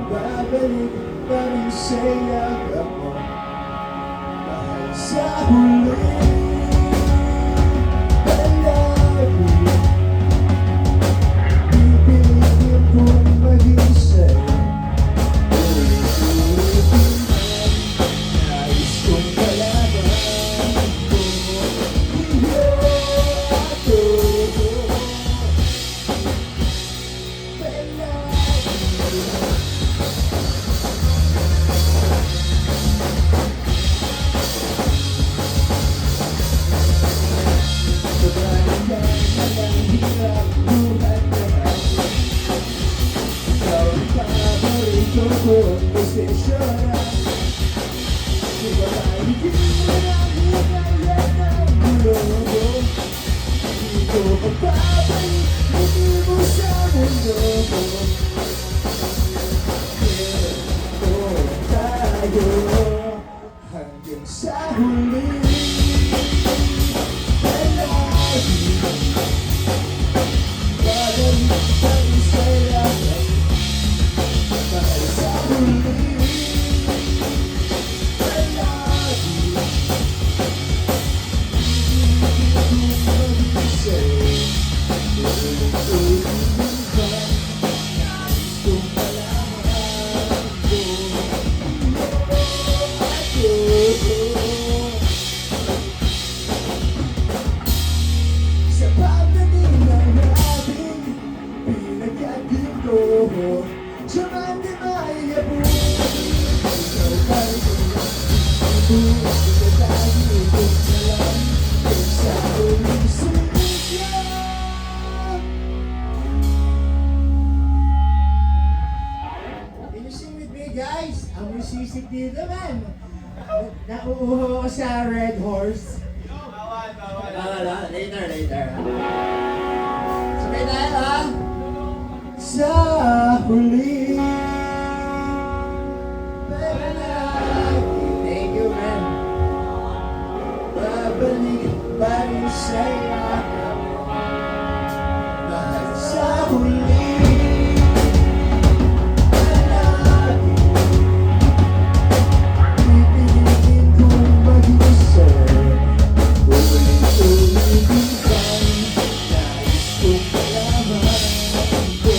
Babalik pa rin sa'yo ako mahal sa huli. Palagi pipilitin kong maging sa'yo. Ulit-ulitin man nais kong kalaban ko. Iyo ako posisyonan. Di ba maligid mo na hinayan ang gulo? Di ko magpapalik, hindi mo sa mundo ko. Ito tayo hanggang sa huli. Palagi babalik pa rin sa'yo mahal sa huli. Sa pagdating ng ating pinagkagin ko, Jaman di maiabot. Ikaw pa'y bukas ko tayo ikot na lang sa uling sila. Can you sing with me, guys? Ang musisik dito man. Nauuho ko sa Red Horse. Bawal. Later. Sabay tayo, ha? Sa huli. Palagi. Thank you, man. Babalik pa rin sa'yo mahal sa huli. Palagi pipilitin kong maging sa'yo. Ulit-ulitin kang nais kong malaman ko.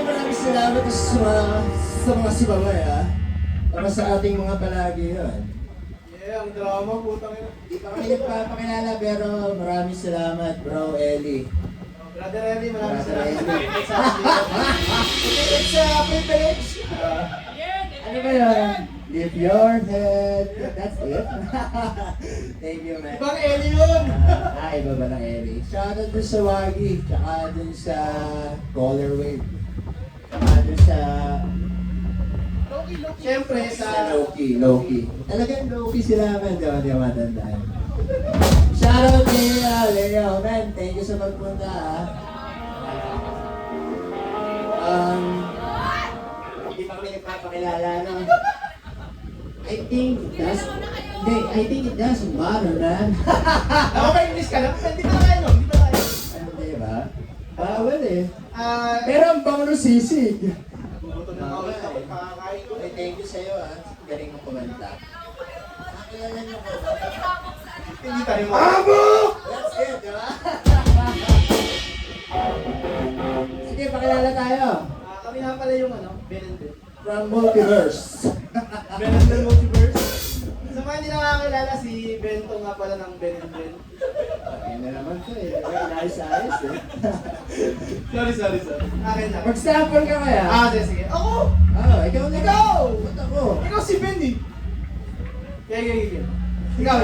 Maraming salamat sa mga sumamay, ha? Para sa ating mga palagi yun. Ang drama, putang ina. Di pa kami nagpapakilala pero maraming salamat, bro Eli. Brother Eddie, maraming Brother salamat. It's a privilege. Ano ba yun? Lift your head. That's it. Thank you, man. Ibang Eddie yun! Iba ba ng Eli? Shoutout dun sa Wagi, tsaka dun sa Color Wave. Tsaka dun sa... Siyempre sa... Low-key. Talagang low-key sila, man. Di ba matandaan? Shoutout kay Leo, man. Thank you sa pagpunta, ha. Hindi pa kami nagpapakilala, no? I think Hindi, I think it doesn't matter, man. Nakapa-English ka lang? Hindi pa tayo, no? Hindi pa tayo. Hindi ba? Bawal eh. Ah, Pero ang bango ng sisig. gutom na ako. Kakakain ko. Ay, thank you sa'yo ah. Galing mo kumanta. Nakilala niyo ko ba? Hindi tayo mo. That's it, di ba? Sige, pakilala tayo. Kami nga pala yung ano, Ben and Ben. From Multiverse. Ben and Ben Multiverse. Sa mga hindi nakakilala, si Bento nga pala ng Ben and Ben. Ayun na naman to eh. Inayos-ayos eh. Sorry. Akin na. Mag-sample ka kaya? Sige. Ako! Ikaw na. Ikaw! Ba't ako? Ikaw si Ben eh. Kaya. Ikaw.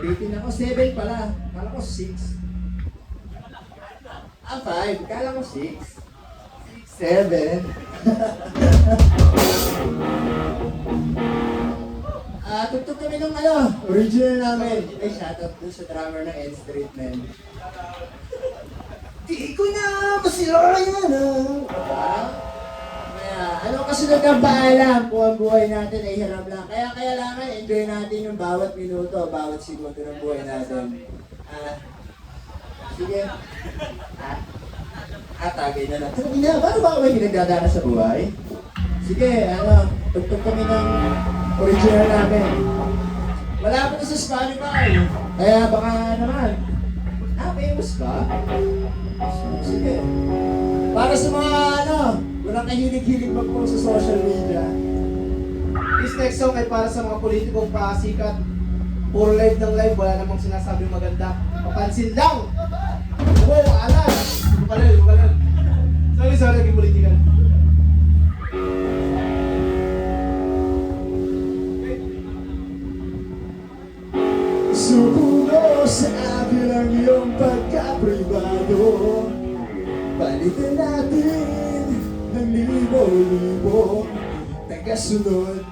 Nalitin ako, 7 pala. Kala ko 6. 5. Kala ko 6. 7. Tugtog kami ng original namin. Ay, shoutout dun sa drummer ng N Street, man. Di ko na masilayan ano kasunod ng paalam kung ang buhay natin ay hiram lang. Kaya kailangan enjoy natin yung bawat minuto, bawat segundo ng buhay natin. Sige. Tagay na lang. Sabi na, paano ba ako may pinagdadaan sa buhay? Sige, tugtog kami ng original namin. Wala pa na sa Spotify. Kaya baka naman. Famous ka? Sige. Para sa mga walang kahilig-hilig mag-post sa social media. This next song ay para sa mga politikong pasikat. Puro live ng live, wala namang sinasabing maganda. Papansin lang! Oo, alam! Bukalal. Sorry, naging politikan. Subuno sa akin ang iyong pagkapribado. Palitan natin ng libo-libo tagasunod.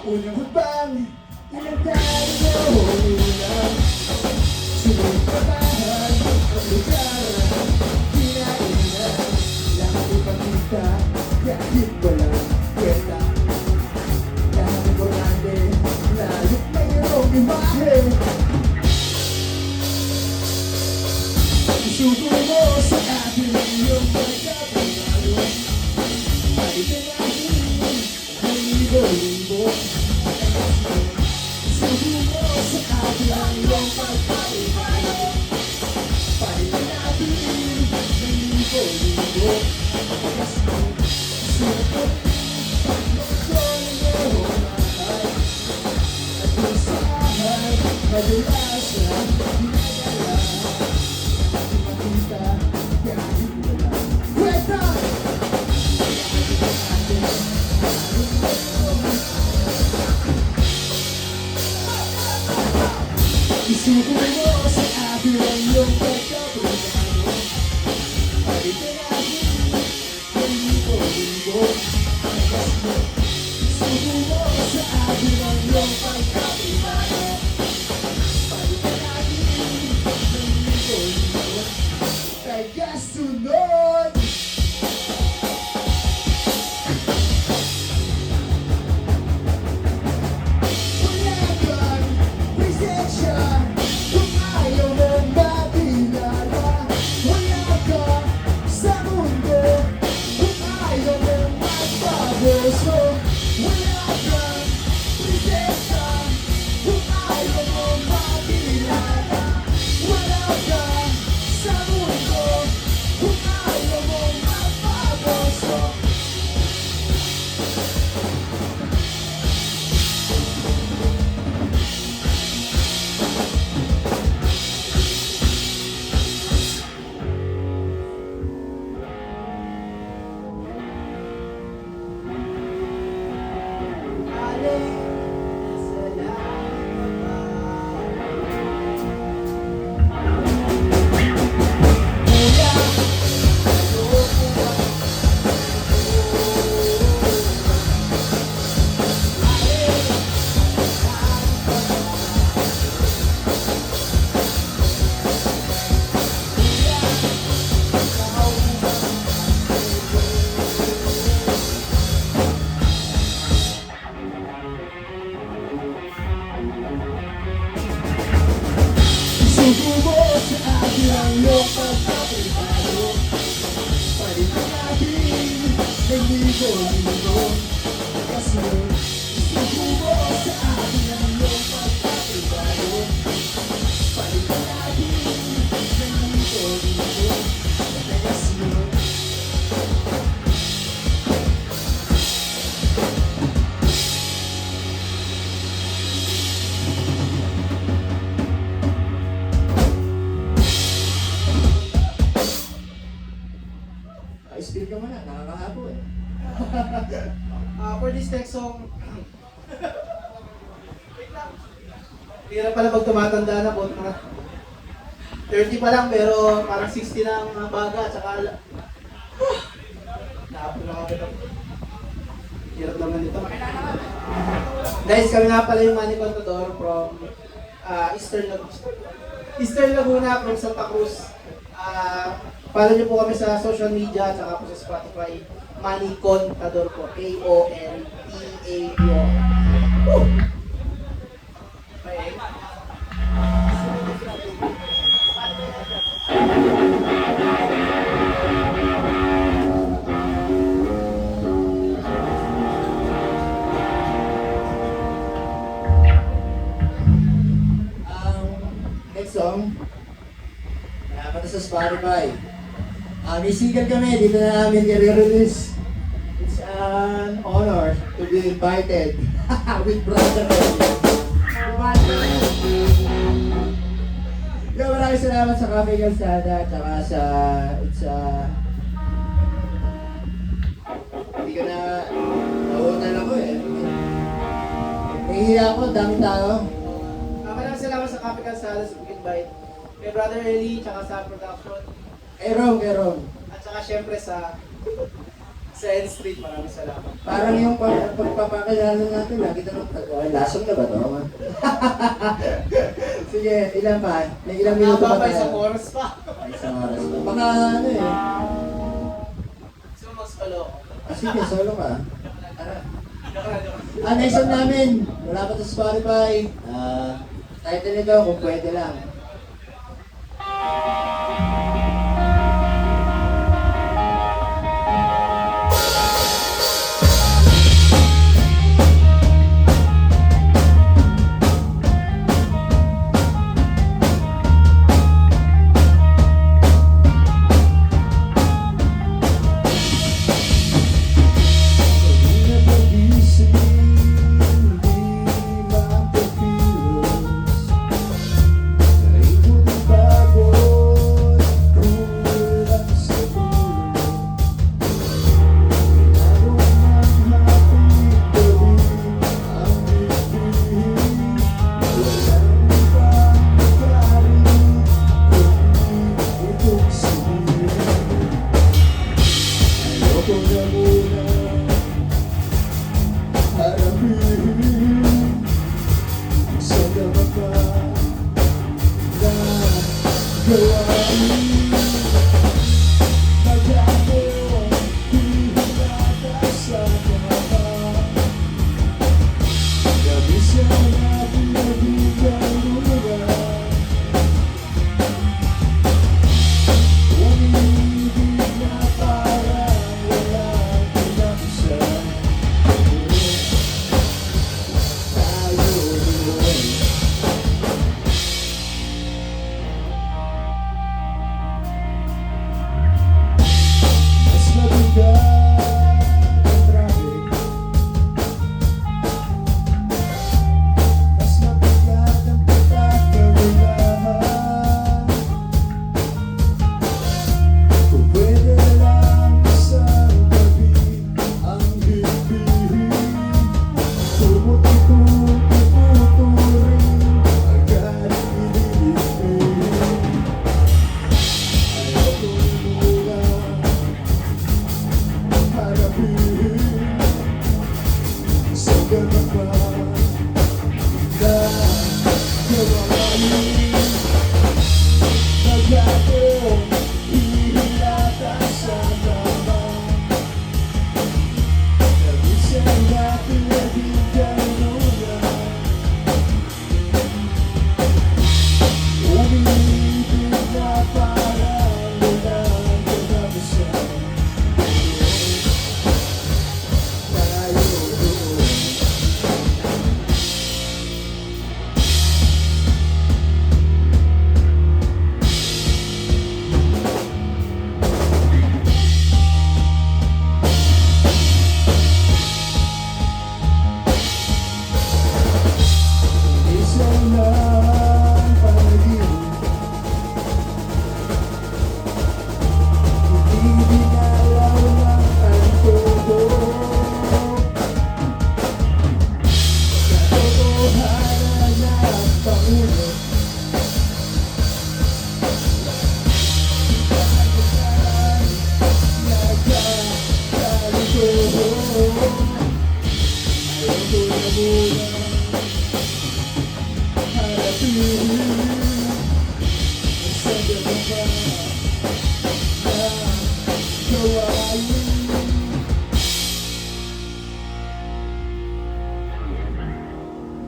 Unang hubang, ilang tayo ulang. Sinutabahan ang lugar, kinainan. Lahat ipakita, kahit walang kwenta. Lahat importante, layot mayroong imahe. Isuko mo sa akin ang iyong pagkapanalo. Palitan natin ang libo-libo. Isuko mo sa akin ang iyong pagkapanalo. Palitan natin ang libo-libo. Isuko pagkakon mo mahal. At minsan, madulasan, hinagala. Isuko mo sa akin ang iyong pagkapribado. Palitan natin ang libo-libo. Isuko mo sa sa akin ang iyong pagkakilala. Paliwanagin ng linggo-linggo, kaya sunod. Wala kang presensya kung ayaw mong makilala. Wala ka sa mundo kung ayaw mong magpaboso. Wala kang presensya kung ayaw mong makilala. Wala ka sa mundo kung ayaw mong magpaboso. Susubo sa akin ang iyong pagkakilala. Paliwanagin ng linggo-linggo, kasi susubo sa akin ang iyong pagkakilala. Paliwanagin ng linggo-linggo, kasi spill ka muna, nakakahapo eh. For this next song, hirap pala pag tumatanda na po. Mga 30 pa lang pero parang 60 na ang mga baga at saka naapo na agad ako. Hirap naman ito. Guys, kami nga pala yung Manny Contador from Eastern Laguna from Santa Cruz. Follow niyo po kami sa social media at saka po sa Spotify. Manny Contador po. K-O-N-T-A-D-O. Okay. Next song, dapat sa Spotify. May single kami, dito na namin i-release. It's an honor to be invited with Brother Eddie. Maraming salamat sa Cafe Calzada at saka sa hindi ko na nauunan ako eh. Nahihiya ako, daming tao. Maraming salamat sa Cafe Calzada sa pag-invite. Kay Brother Eli, tsaka sa production. Kay Rom. At saka syempre sa N Street, maraming salamat. Parang yung pagpapakilala natin, lagi na lasong na ba to? Sige, ilan pa? May ilang minuto pa Nakababay sa tayo. oras pa. Ay, isang oras pa. Baka ano eh. So, mas palo. Sige, solo ka. Next song namin. Wala pa sa Spotify. Title nito, kung pwede lang. Bago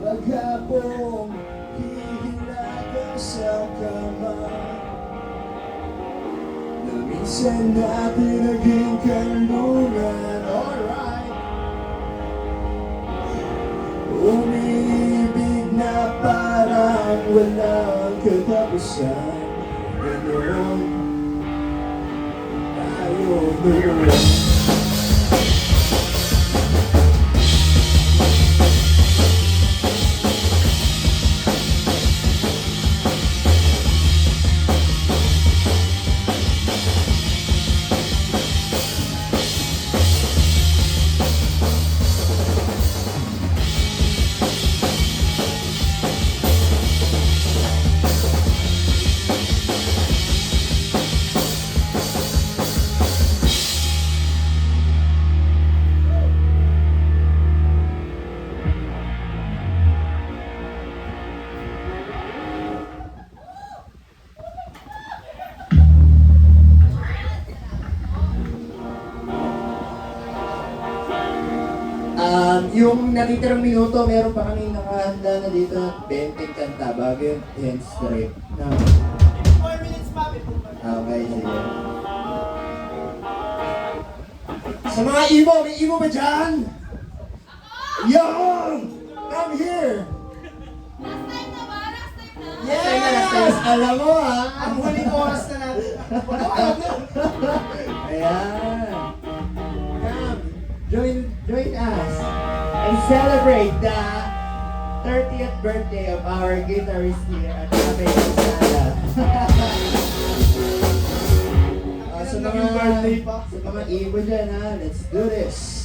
Maghapong hihilaga sa kama na minsan natin naging kanlungan. Alright. Umibig na parang walang katapusan. Ganon tayo noon. Yung natitirang minuto, meron pa kami nakahanda na dito na 20 kanta bago yung 10 straight. No. 4 minutes pa, Okay, sige. Sa mga emo, may emo ba dyan? Young! Come here! Yes! Alam mo ha? Ang huling oras na natin. Ayan. Come, join us and celebrate the 30th birthday of our guitarist here at Cafe Sala. Sa mga birthday pa. Sa mga emo dyan ha, let's do this.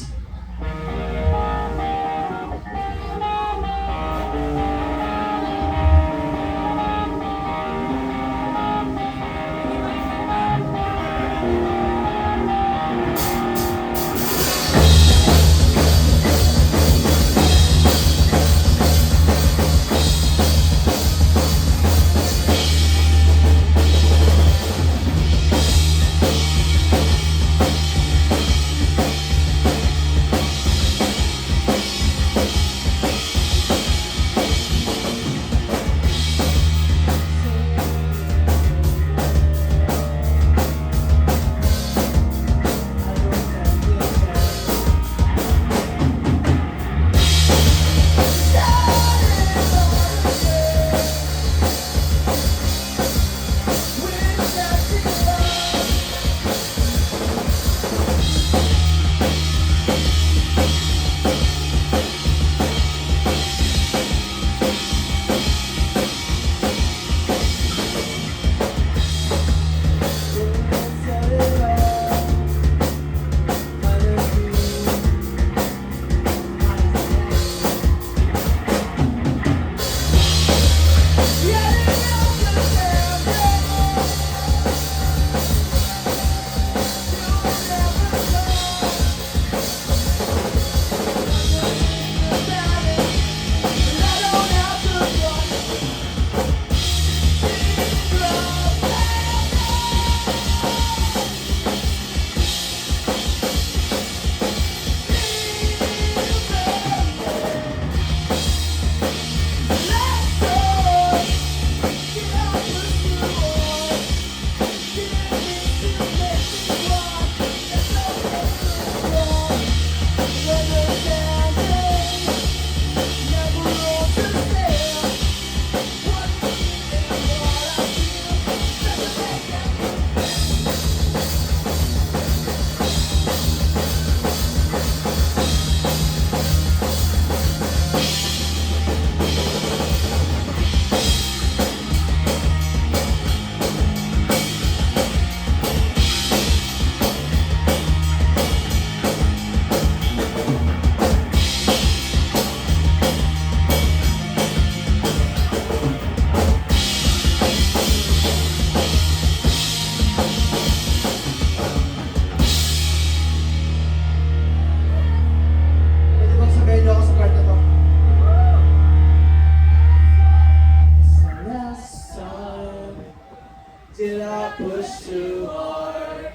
Did I push too hard?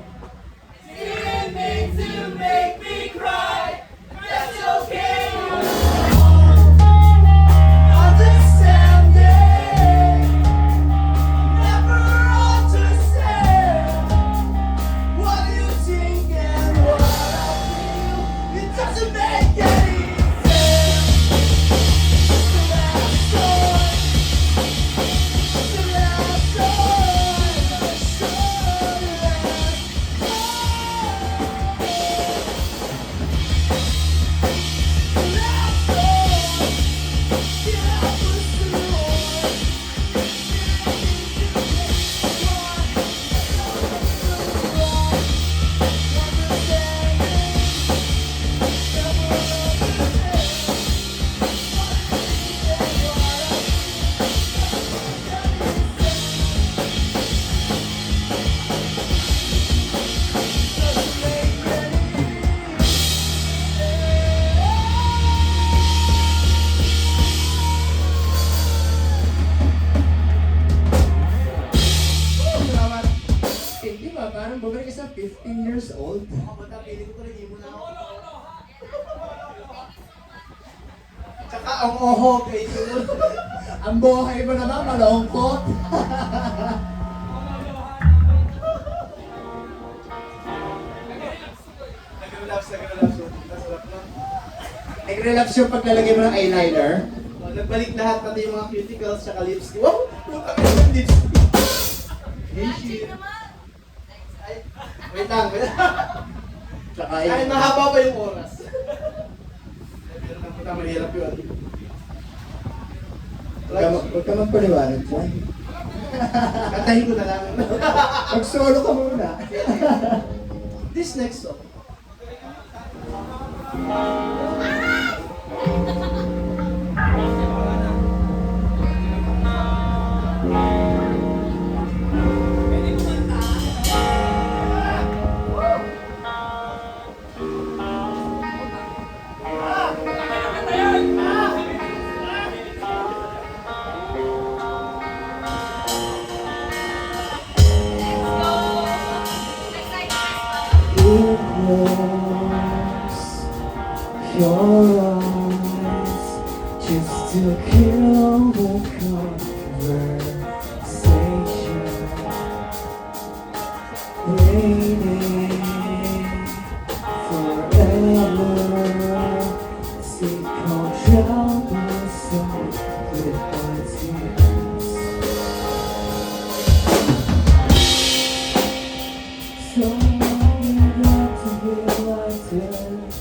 Anything to make me cry. That's okay. Understanding. Never understand what you think and what I feel. It doesn't make any sense. The last story. The last story. The last story. Did I push too hard? Salamat. Eh, di ba? Parang bumalik ka sa 15 years old. Ako ba napili ko rin mo na ako. Tsaka ang oho kay Jun. Ang buhay mo naman, malungkot. Nag-relapse. Nasarap na. Nag-relapse yung paglalagay mo ng eyeliner. Oh, nagbalik lahat, pati yung mga cuticles, tsaka lipstick. Wow! Puta ka yung lipstick. Hey, shit. Ay, wait lang. Tsaka Ay, yun. mahaba pa yung oras. Ay, pero napunta, mahirap yun. Huwag ka magpaliwanag dyan. Kantahin ko na lang. Mag-solo ka muna. This next song. Close your eyes just to kill the conversation. Waiting forever, see control yourself with my tears. So you got to be like this.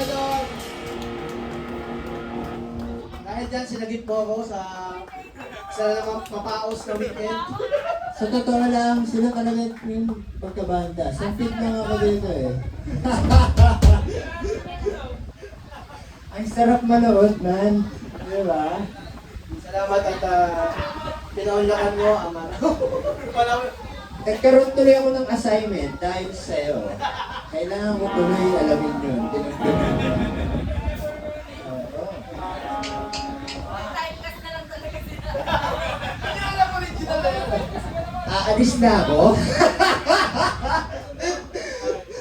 doon. Dahil dyan, sinagip mo ako sa namang mapaos na weekend. Sa totoo lang, sila talaga yung pagkabanda. Sampit lang ako dito eh. Ang sarap manood, man. Di ba? Salamat at pinaunlakan mo ang Nagkaroon tuloy ako ng assignment dahil sa'yo. Kailangan ko tuloy alamin yun. Tinagdagan ko. Oo. Hindi alam original na yun. Aalis na ako.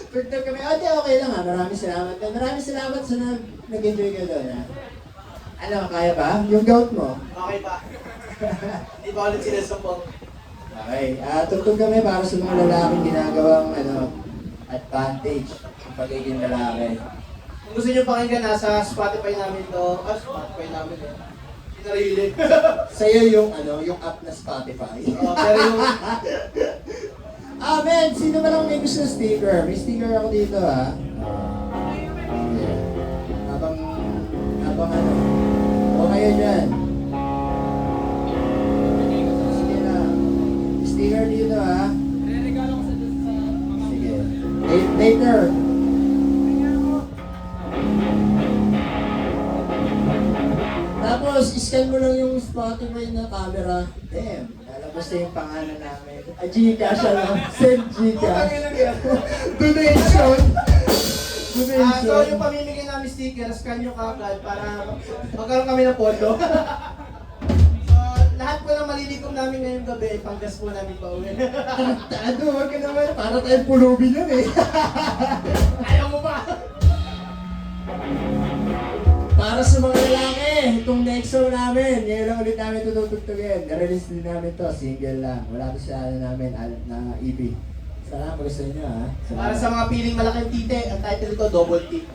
Pagtag kami, okay lang ha. Maraming salamat. Maraming salamat sa nag-enjoy ka doon ha. Ano, kaya ba? Yung gout mo? Okay pa. Hindi pa ulit sinasabog. Okay. Tugtog kami para sa mga lalaking ginagawang advantage sa pagiging lalaki. Kung gusto nyo pakinggan, nasa Spotify namin to. Spotify namin eh. Sinarili. Sa'yo yung yung app na Spotify. Pero yung... Men, sino ba lang may gusto ng sticker? May sticker ako dito ha. Yeah. Habang o kayo dyan. Sige na. Sticker dito ha. Sige. Later. Tapos, scan mo lang yung Spotify na camera. Damn, lalabas na yung pangalan namin. Gcash lang. Send Gcash. Donation. So yung pamimigay namin sticker, scan nyo kagad para magkaroon kami ng pondo. So lahat po ng malilikom namin ngayong gabi, panggas po namin pa uwi. Tado, wag ka naman. Para tayong pulubi nun eh. Ayaw mo ba? Para sa mga lalaki, itong next show namin, ngayon lang ulit namin tututugtugin. Na-release din namin to, single lang. Wala to sa namin na EP. Sana gusto niyo ha. Para sa mga piling malaking tite, ang title nito, Double T.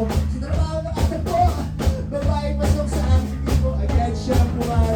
Sa trabaho ng ate ko, babae pasok sa amin ko, agad siya pumasok.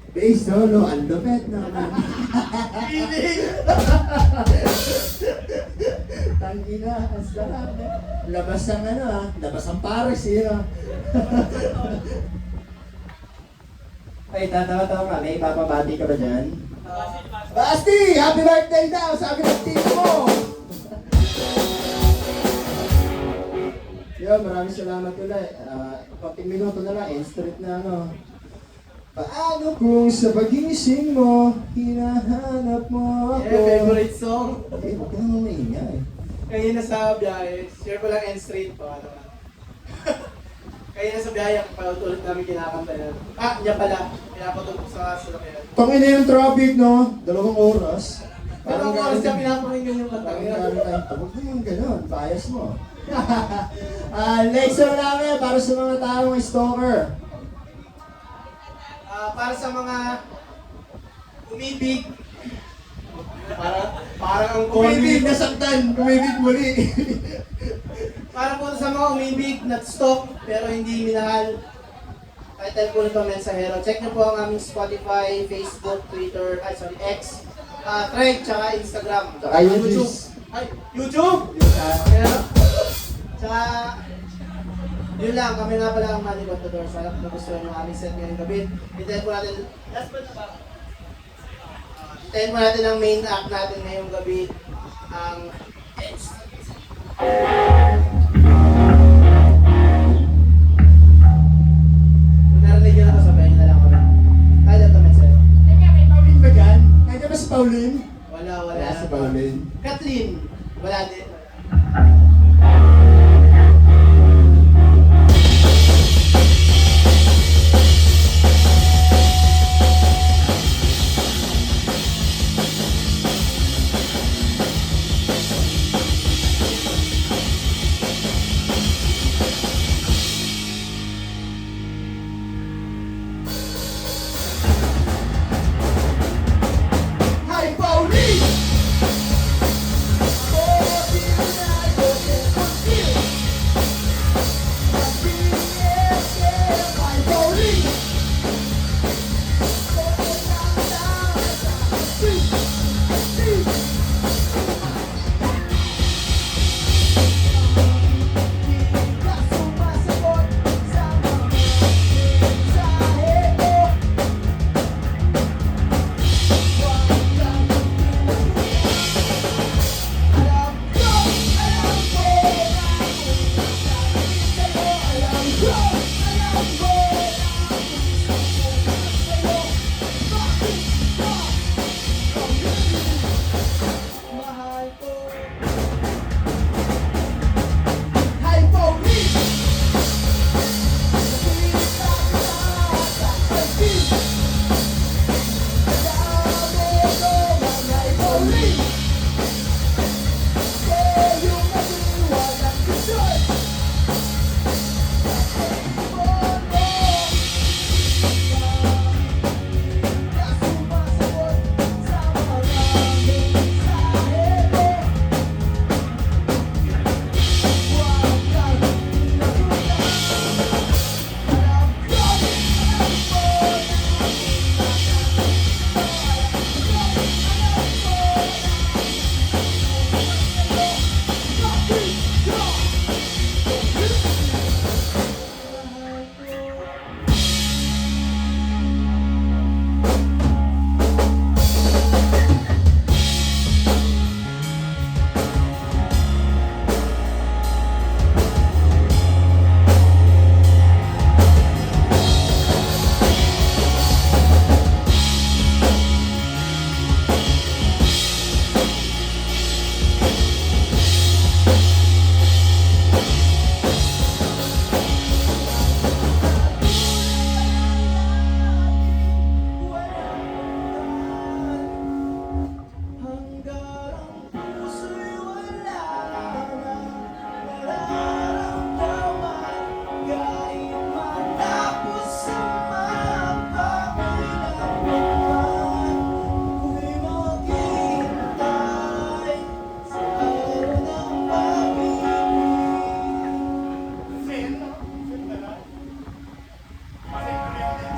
Base solo, ang lupet naman. Tangina, ang sarap. Labas ang ano ah, labas ang Paris yun ah. Ay, tatawa-tawa ka, may ipapabati ka ba dyan? Basti! Happy birthday daw! Sabi ng tito mo! Yo, maraming salamat ulit. Pating minuto na lang, end street na ano. Paano kung sa pagising mo, hinahanap mo ako? Yeah, favorite song. Eh, huwag ka naman maingay. Kanina sa biyahe, share ko lang end street pa. Ano. Kanina sa biyahe, paulit namin kinakanta yan. Niya pala. Pinapatulog sa salakyan. Tangina yung traffic, no? 2 oras. Pero ang oras ka pinapakinggan yung kanta. Parang galing tayo. Huwag naman ganun, bias mo. Next song namin para sa mga taong stalker. Para sa mga umibig. Parang ang Umibig, nasaktan. Umibig muli. Para po sa mga umibig, not-stalk, pero hindi minahal. Title po nito, Mensahero. Check niyo po ang aming Spotify, Facebook, Twitter, X, Thread, tsaka Instagram. Tsaka YouTube. Ay, YouTube! Yeah. Tsaka, yun lang, kami nga pala ang Money Contador. Sana kung nagustuhan yung aming set ngayong gabi. Hintayin po natin, last but na hintayin po natin ang main act natin ngayong gabi, ang kung narinig nyo na ako, sabayin nyo na lang kami. Kaya ito, Mensahero. Kaya kay Pauline ba dyan? Kaya ba si Pauline? Wala. Wala si Pauline. Kathleen, wala din. Hi, Pauline! Oh,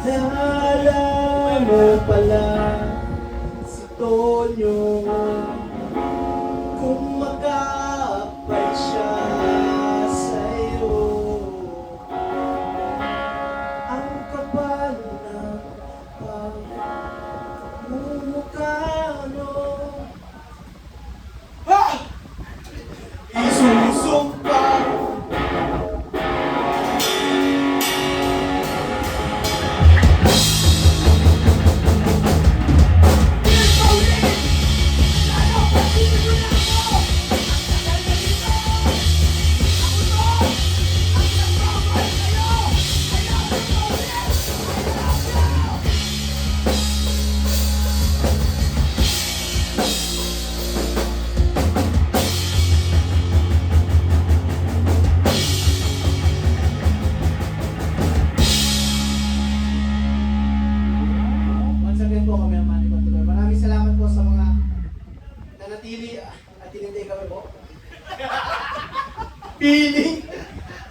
Naalala mo pala si Tonyo kung makapal siya sa'yo. Ang kapal ng pagmumukha mo. Ha! Isusumpa once again po kami ang Manny Patuloy. Maraming salamat po sa mga nanatili at hinintay kami po. Feeling!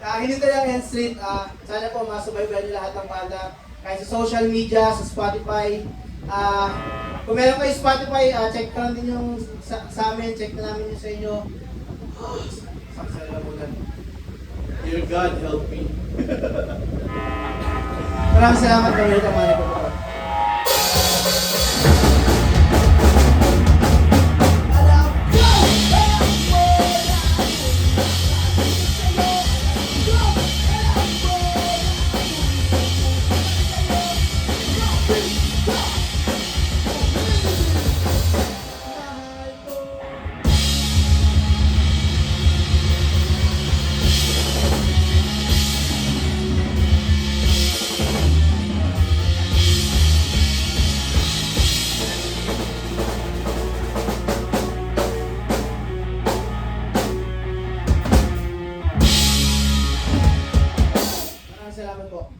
Hinintay ang End Street. Sana po masubaybayan niyo lahat ng banda. Kahit sa social media, sa Spotify. Kung meron kayo Spotify, check ka lang din yung sa amin. Check na namin yung sa inyo. Saksalamunan. Dear God, help me. Maraming salamat po ulit ang Manny Patuloy. Maraming salamat po.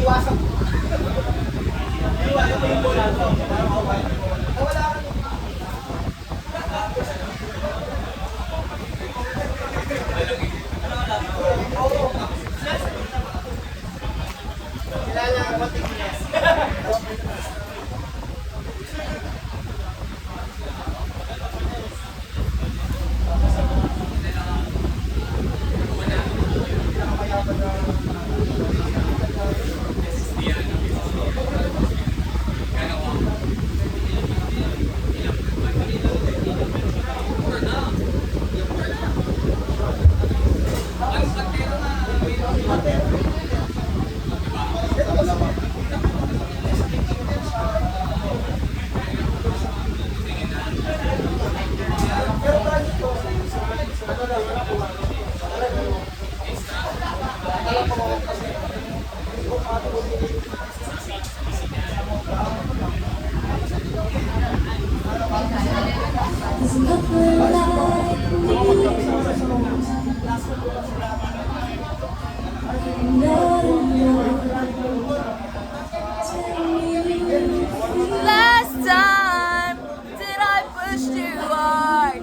Iwasan ko. Iwasan ko yung bola to. Wala ka. Kilala ka ba tingin? Last time, did I push too hard?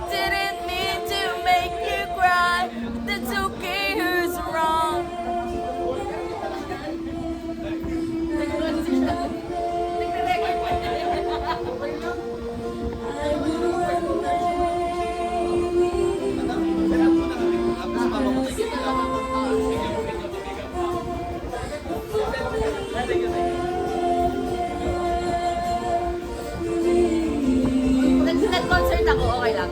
Didn't mean to make you cry. That's okay, who's wrong? Nag-concert ako, okay lang.